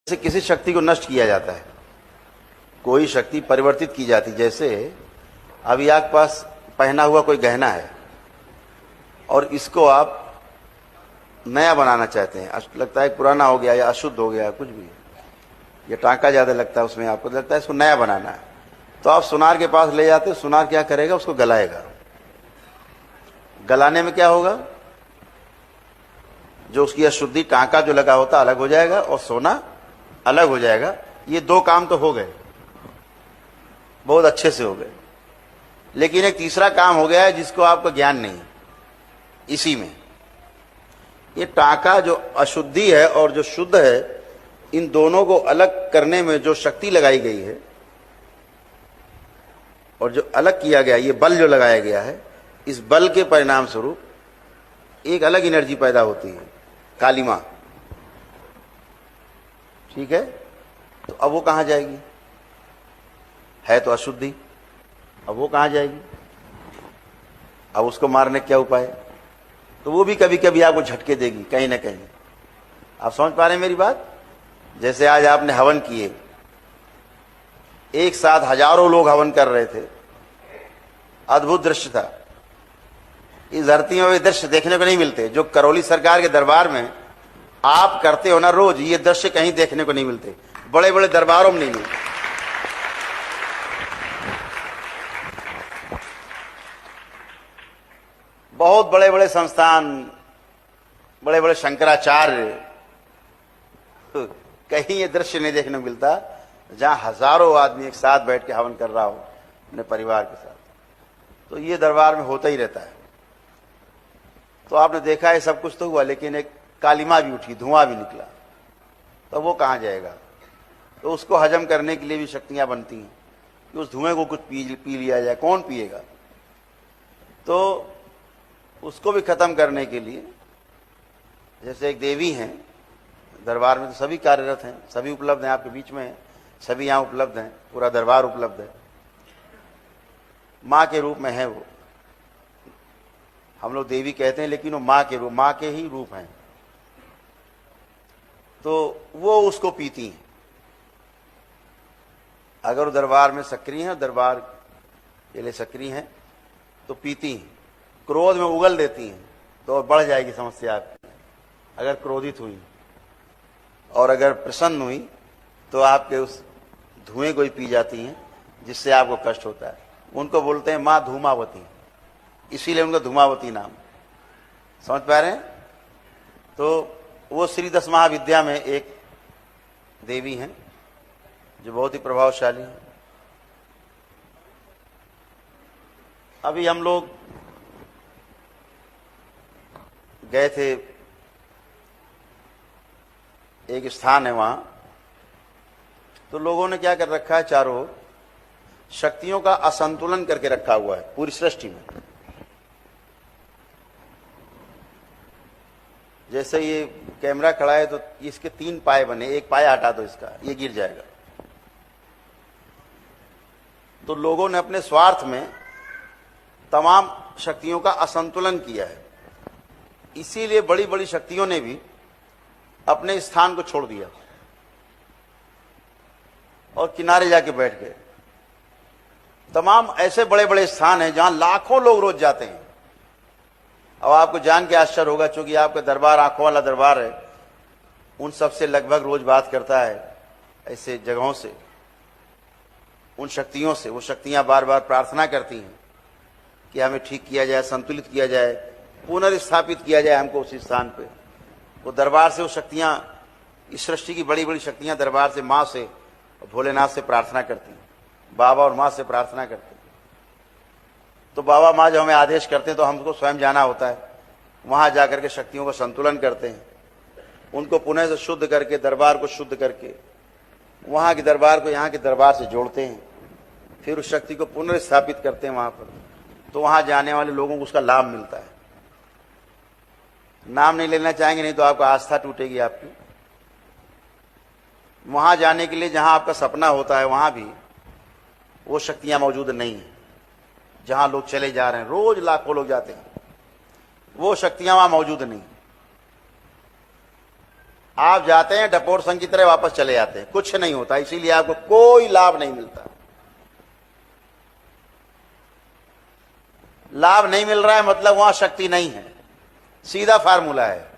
जैसे किसी शक्ति को नष्ट किया जाता है, कोई शक्ति परिवर्तित की जाती। जैसे अभी आपके पास पहना हुआ कोई गहना है और इसको आप नया बनाना चाहते हैं, लगता है पुराना हो गया या अशुद्ध हो गया, कुछ भी, ये टांका ज्यादा लगता है उसमें, आपको लगता है इसको नया बनाना है, तो आप सुनार के पास ले जाते हो। सुनार क्या करेगा? उसको गलाएगा। गलाने में क्या होगा? जो उसकी अशुद्धि, टांका जो लगा होता अलग हो जाएगा और सोना अलग हो जाएगा। ये दो काम तो हो गए, बहुत अच्छे से हो गए। लेकिन एक तीसरा काम हो गया है जिसको आपका ज्ञान नहीं। इसी में ये टांका जो अशुद्धि है और जो शुद्ध है, इन दोनों को अलग करने में जो शक्ति लगाई गई है और जो अलग किया गया, ये बल जो लगाया गया है, इस बल के परिणाम स्वरूप एक अलग एनर्जी पैदा होती है, कालिमा। ठीक है? तो अब वो कहां जाएगी? है तो अशुद्धि, अब वो कहां जाएगी? अब उसको मारने क्या उपाय? तो वो भी कभी कभी आपको झटके देगी कहीं ना कहीं। आप समझ पा रहे हैं मेरी बात? जैसे आज आपने हवन किए, एक साथ हजारों लोग हवन कर रहे थे, अद्भुत दृश्य था। इस धरती में वे दृश्य देखने को नहीं मिलते जो करौली सरकार के दरबार में आप करते हो ना रोज। ये दृश्य कहीं देखने को नहीं मिलते, बड़े बड़े दरबारों में नहीं मिलते। बहुत बड़े बड़े संस्थान, बड़े बड़े शंकराचार्य, कहीं ये दृश्य नहीं देखने को मिलता जहां हजारों आदमी एक साथ बैठ के हवन कर रहा हो अपने परिवार के साथ। तो ये दरबार में होता ही रहता है। तो आपने देखा है सब कुछ तो हुआ, लेकिन एक कालिमा भी उठी, धुआं भी निकला, तो वो कहां जाएगा? तो उसको हजम करने के लिए भी शक्तियां बनती हैं कि उस धुएं को कुछ पी लिया जाए। कौन पिएगा? तो उसको भी खत्म करने के लिए, जैसे एक देवी हैं दरबार में, तो सभी कार्यरत हैं, सभी उपलब्ध हैं, आपके बीच में हैं, सभी यहां उपलब्ध हैं, पूरा दरबार उपलब्ध है। मां के रूप में है वो, हम लोग देवी कहते हैं लेकिन वो मां के रूप, मां के ही रूप हैं। तो वो उसको पीती हैं। अगर वो दरबार में सक्रिय हैं, दरबार के लिए सक्रिय हैं, तो पीती हैं। क्रोध में उगल देती हैं तो बढ़ जाएगी समस्या आपकी, अगर क्रोधित हुई। और अगर प्रसन्न हुई तो आपके उस धुएं को ही पी जाती हैं, जिससे आपको कष्ट होता है। उनको बोलते हैं मां धूमावती, इसीलिए उनका धूमावती नाम। समझ पा रहे हैं? तो वो श्री 10 महाविद्या में एक देवी हैं जो बहुत ही प्रभावशाली है। अभी हम लोग गए थे, एक स्थान है वहां, तो लोगों ने क्या कर रखा है, चारों ओर शक्तियों का असंतुलन करके रखा हुआ है पूरी सृष्टि में। जैसे ये कैमरा खड़ा है तो इसके 3 पाए बने, एक पाया हटा दो इसका, ये गिर जाएगा। तो लोगों ने अपने स्वार्थ में तमाम शक्तियों का असंतुलन किया है। इसीलिए बड़ी बड़ी शक्तियों ने भी अपने स्थान को छोड़ दिया और किनारे जाके बैठ गए। तमाम ऐसे बड़े बड़े स्थान हैं जहां लाखों लोग रोज जाते हैं। अब आपको जान के आश्चर्य होगा, चूंकि आपका दरबार आंखों वाला दरबार है, उन सबसे लगभग रोज बात करता है, ऐसे जगहों से, उन शक्तियों से। वो शक्तियां बार बार प्रार्थना करती हैं कि हमें ठीक किया जाए, संतुलित किया जाए, पुनर्स्थापित किया जाए हमको उसी स्थान पे। वो दरबार से वो शक्तियां, इस सृष्टि की बड़ी बड़ी शक्तियां दरबार से, मां से, भोलेनाथ से प्रार्थना करती हैं, बाबा और मां से प्रार्थना करते हैं। तो बाबा मां जब हमें आदेश करते हैं तो हमको स्वयं जाना होता है, वहां जाकर के शक्तियों का संतुलन करते हैं, उनको पुनः से शुद्ध करके, दरबार को शुद्ध करके, वहां के दरबार को यहाँ के दरबार से जोड़ते हैं, फिर उस शक्ति को पुनर्स्थापित करते हैं वहां पर। तो वहां जाने वाले लोगों को उसका लाभ मिलता है। नाम नहीं लेना चाहेंगे, नहीं तो आपका आस्था टूटेगी आपकी। वहां जाने के लिए जहां आपका सपना होता है, वहां भी वो शक्तियां मौजूद नहीं है। जहां लोग चले जा रहे हैं, रोज लाखों लोग जाते हैं, वो शक्तियां वहां मौजूद नहीं। आप जाते हैं डपोर संघ की तरह वापस चले जाते हैं, कुछ नहीं होता, इसीलिए आपको कोई लाभ नहीं मिलता। लाभ नहीं मिल रहा है मतलब वहां शक्ति नहीं है, सीधा फार्मूला है।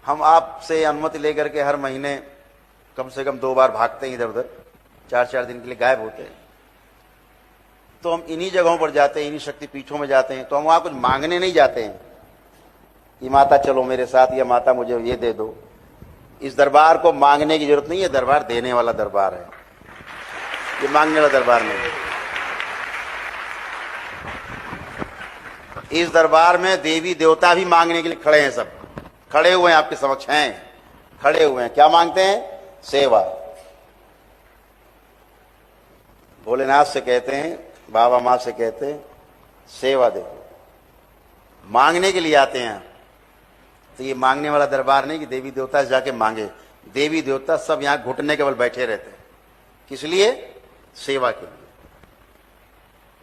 हम आपसे अनुमति लेकर के हर महीने कम से कम 2 बार भागते हैं इधर उधर, 4-4 दिन के लिए गायब होते हैं। तो हम इन्हीं जगहों पर जाते हैं, इन्हीं शक्तिपीठों में जाते हैं। तो हम वहां कुछ मांगने नहीं जाते हैं कि माता चलो मेरे साथ, या माता मुझे ये दे दो। इस दरबार को मांगने की जरूरत नहीं है, दरबार देने वाला दरबार है, ये मांगने वाला दरबार नहीं है। इस दरबार में देवी देवता भी मांगने के लिए खड़े हैं, सब खड़े हुए हैं, आपके समक्ष हैं, खड़े हुए हैं। क्या मांगते हैं? सेवा। भोलेनाथ से कहते हैं, बाबा माँ से कहते हैं सेवा दे, मांगने के लिए आते हैं। तो ये मांगने वाला दरबार नहीं कि देवी देवता से जाके मांगे। देवी देवता सब यहां घुटने के बल बैठे रहते हैं, किस लिए? सेवा के लिए।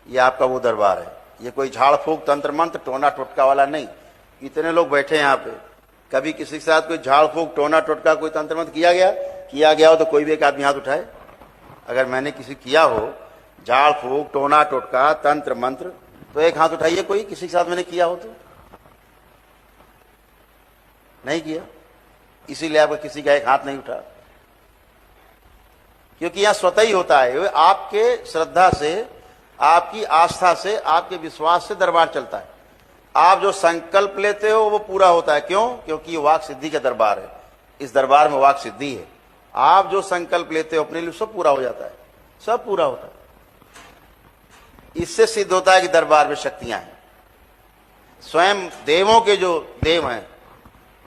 ये आपका वो दरबार है, ये कोई झाड़ फूक तंत्र मंत्र टोना टोटका वाला नहीं। इतने लोग बैठे हैं यहाँ पे, कभी किसी के साथ कोई झाड़ फूक टोना टोटका कोई तंत्र मंत्र किया गया हो तो कोई भी एक आदमी हाथ उठाए। अगर मैंने किसी किया हो झाड़ फूक टोना टोटका तंत्र मंत्र तो एक हाथ उठाइए, कोई किसी के साथ मैंने किया हो तो। नहीं किया, इसीलिए आपका किसी का एक हाथ नहीं उठा, क्योंकि यहां स्वतः ही होता है। आपके श्रद्धा से, आपकी आस्था से, आपके विश्वास से दरबार चलता है। आप जो संकल्प लेते हो वो पूरा होता है। क्यों? क्योंकि ये वाक सिद्धि का दरबार है, इस दरबार में वाक सिद्धि है। आप जो संकल्प लेते हो अपने लिए सब पूरा हो जाता है, सब पूरा होता है। इससे सिद्ध होता है कि दरबार में शक्तियां हैं। स्वयं देवों के जो देव हैं,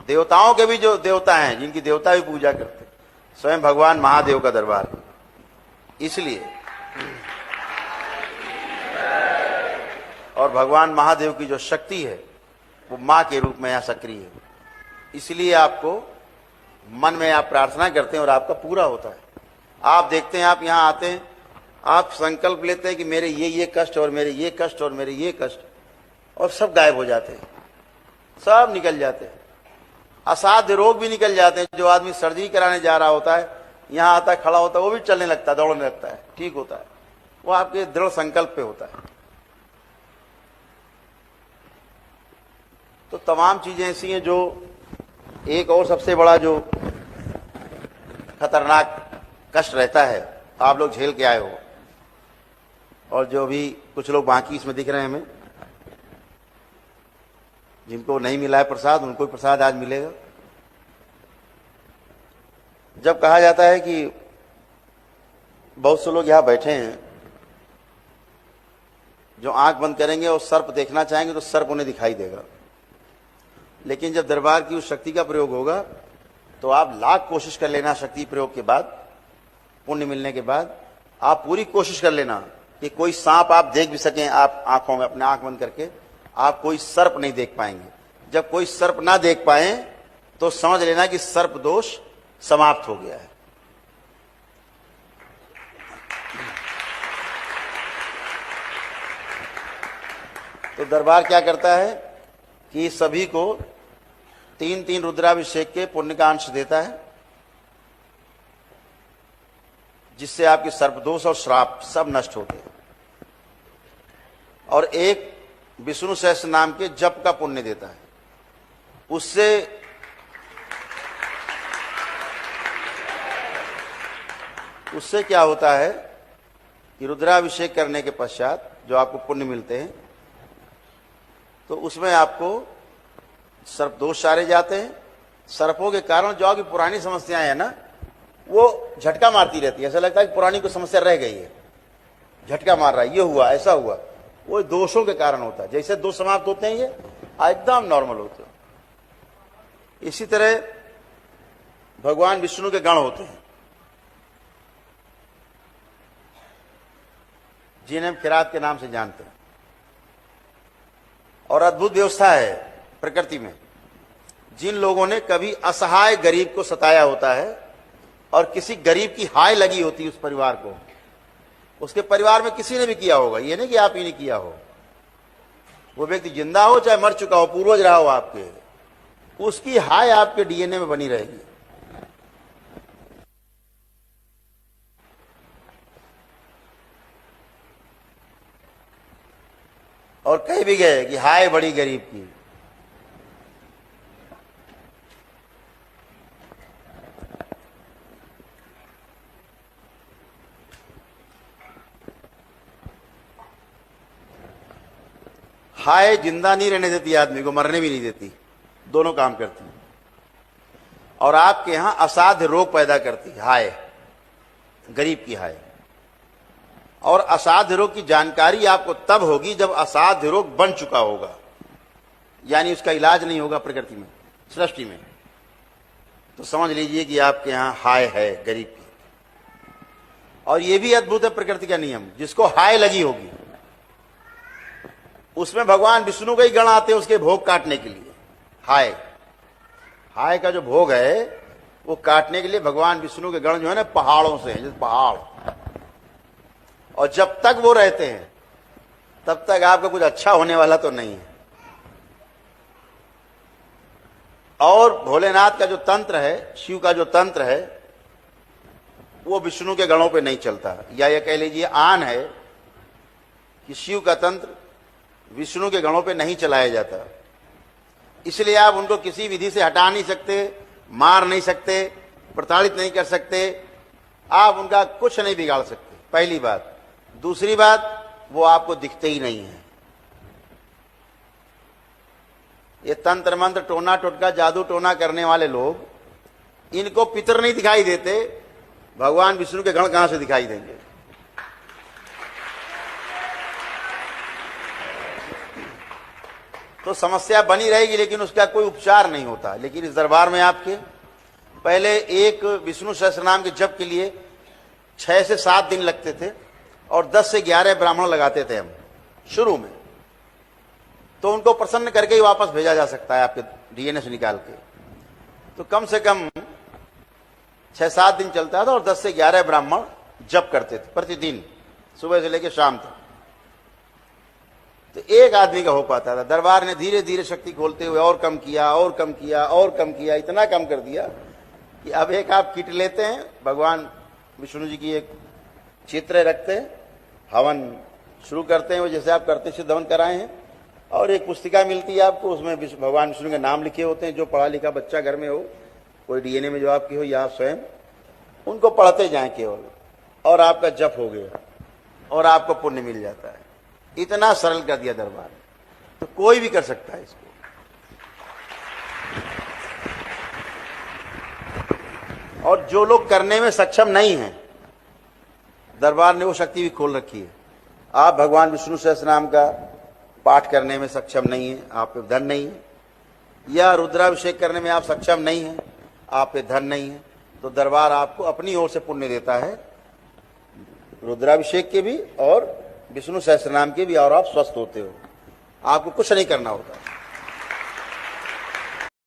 देवताओं के भी जो देवता हैं, जिनकी देवता भी पूजा करते, स्वयं भगवान महादेव का दरबार है। इसलिए और भगवान महादेव की जो शक्ति है वो मां के रूप में यहां सक्रिय है। इसलिए आपको मन में आप प्रार्थना करते हैं और आपका पूरा होता है। आप देखते हैं, आप यहां आते हैं, आप संकल्प लेते हैं कि मेरे ये कष्ट और मेरे ये कष्ट और मेरे ये कष्ट, और सब गायब हो जाते हैं, सब निकल जाते हैं। असाध्य रोग भी निकल जाते हैं। जो आदमी सर्जरी कराने जा रहा होता है, यहां आता है, खड़ा होता है, वो भी चलने लगता है, दौड़ने लगता है, ठीक होता है। वो आपके दृढ़ संकल्प पे होता है। तो तमाम चीजें ऐसी हैं जो, एक और सबसे बड़ा जो खतरनाक कष्ट रहता है, आप लोग झेल के आए हो, और जो भी कुछ लोग बाकी इसमें दिख रहे हैं हमें, जिनको नहीं मिला है प्रसाद, उनको प्रसाद आज मिलेगा। जब कहा जाता है कि बहुत से लोग यहां बैठे हैं जो आंख बंद करेंगे और सर्प देखना चाहेंगे तो सर्प उन्हें दिखाई देगा, लेकिन जब दरबार की उस शक्ति का प्रयोग होगा तो आप लाख कोशिश कर लेना, शक्ति प्रयोग के बाद, पुण्य मिलने के बाद आप पूरी कोशिश कर लेना कि कोई सांप आप देख भी सकें, आप आंखों में अपने आंख बंद करके, आप कोई सर्प नहीं देख पाएंगे। जब कोई सर्प ना देख पाए तो समझ लेना कि सर्प दोष समाप्त हो गया है। तो दरबार क्या करता है कि सभी को 3-3 रुद्राभिषेक के पुण्य का अंश देता है, जिससे आपके सर्पदोष और श्राप सब नष्ट होते हैं। और एक विष्णु सहस्त्र नाम के जप का पुण्य देता है। उससे क्या होता है कि रुद्राभिषेक करने के पश्चात जो आपको पुण्य मिलते हैं, तो उसमें आपको सर्प दोष सारे जाते हैं। सर्पों के कारण जो आपकी पुरानी समस्याएं हैं ना, वो झटका मारती रहती है। ऐसा लगता है कि पुरानी कोई समस्या रह गई है, झटका मार रहा है, ये हुआ, ऐसा हुआ। वो दोषों के कारण होता है। जैसे दोष समाप्त होते हैं, ये एकदम नॉर्मल होते हैं। इसी तरह भगवान विष्णु के गण होते हैं, जिन्हें हम किरात के नाम से जानते हैं। और अद्भुत व्यवस्था है प्रकृति में। जिन लोगों ने कभी असहाय गरीब को सताया होता है और किसी गरीब की हाय लगी होती है उस परिवार को, उसके परिवार में किसी ने भी किया होगा, ये नहीं कि आप ही ने किया हो, वो व्यक्ति जिंदा हो चाहे मर चुका हो, पूर्वज रहा हो आपके, उसकी हाय आपके डीएनए में बनी रहेगी। और कह भी गए कि हाय बड़ी गरीब की। हाय जिंदा नहीं रहने देती, आदमी को मरने भी नहीं देती, दोनों काम करती है। और आपके यहां असाध्य रोग पैदा करती है हाय, गरीब की हाय। और असाध्य रोग की जानकारी आपको तब होगी जब असाध्य रोग बन चुका होगा, यानी उसका इलाज नहीं होगा प्रकृति में, सृष्टि में। तो समझ लीजिए कि आपके यहां हाय है गरीब की। और यह भी अद्भुत है प्रकृति का नियम, जिसको हाय लगी होगी उसमें भगवान विष्णु के ही गण आते हैं उसके भोग काटने के लिए। हाय, हाय का जो भोग है वो काटने के लिए भगवान विष्णु के गण जो है ना पहाड़ों से हैं, जैसे पहाड़। और जब तक वो रहते हैं तब तक आपका कुछ अच्छा होने वाला तो नहीं है। और भोलेनाथ का जो तंत्र है, शिव का जो तंत्र है, वो विष्णु के गणों पे नहीं चलता। या ये कह लीजिए आन है कि शिव का तंत्र विष्णु के गणों पे नहीं चलाया जाता। इसलिए आप उनको किसी विधि से हटा नहीं सकते, मार नहीं सकते, प्रताड़ित नहीं कर सकते, आप उनका कुछ नहीं बिगाड़ सकते, पहली बात। दूसरी बात, वो आपको दिखते ही नहीं है। ये तंत्र मंत्र टोना टोटका जादू टोना करने वाले लोग, इनको पितर नहीं दिखाई देते, भगवान विष्णु के गण कहां से दिखाई देंगे। तो समस्या बनी रहेगी, लेकिन उसका कोई उपचार नहीं होता। लेकिन इस दरबार में आपके पहले एक विष्णु सहस्त्रनाम के जप के लिए 6 से 7 दिन लगते थे और 10 से 11 ब्राह्मण लगाते थे हम शुरू में। तो उनको प्रसन्न करके ही वापस भेजा जा सकता है आपके डीएनए से निकाल के। तो कम से कम 6-7 दिन चलता था और 10 से 11 ब्राह्मण जप करते थे प्रतिदिन, सुबह से लेकर शाम तक। तो एक आदमी का हो पाता था। दरबार ने धीरे धीरे शक्ति खोलते हुए और कम किया और कम किया और कम किया, इतना कम कर दिया कि अब एक आप किट लेते हैं, भगवान विष्णु जी की एक चित्र रखते हैं, हवन शुरू करते हैं, वो जैसे आप करते सिद्ध हवन कराए हैं, और एक पुस्तिका मिलती है आपको, उसमें भगवान विष्णु के नाम लिखे होते हैं। जो पढ़ा लिखा बच्चा घर में हो, कोई डीएनए में जो आपकी हो या आप स्वयं, उनको पढ़ते जाएं केवल, और आपका जप हो गया और आपको पुण्य मिल जाता है। इतना सरल कर दिया दरबार, तो कोई भी कर सकता है इसको। और जो लोग करने में सक्षम नहीं हैं, दरबार ने वो शक्ति भी खोल रखी है। आप भगवान विष्णु सहस्त्रनाम का पाठ करने में सक्षम नहीं है, आप पे धन नहीं है, या रुद्राभिषेक करने में आप सक्षम नहीं है, आप पे धन नहीं है, तो दरबार आपको अपनी ओर से पुण्य देता है, रुद्राभिषेक के भी और विष्णु सहस्त्रनाम के भी, और आप स्वस्थ होते हो। आपको कुछ नहीं करना होता।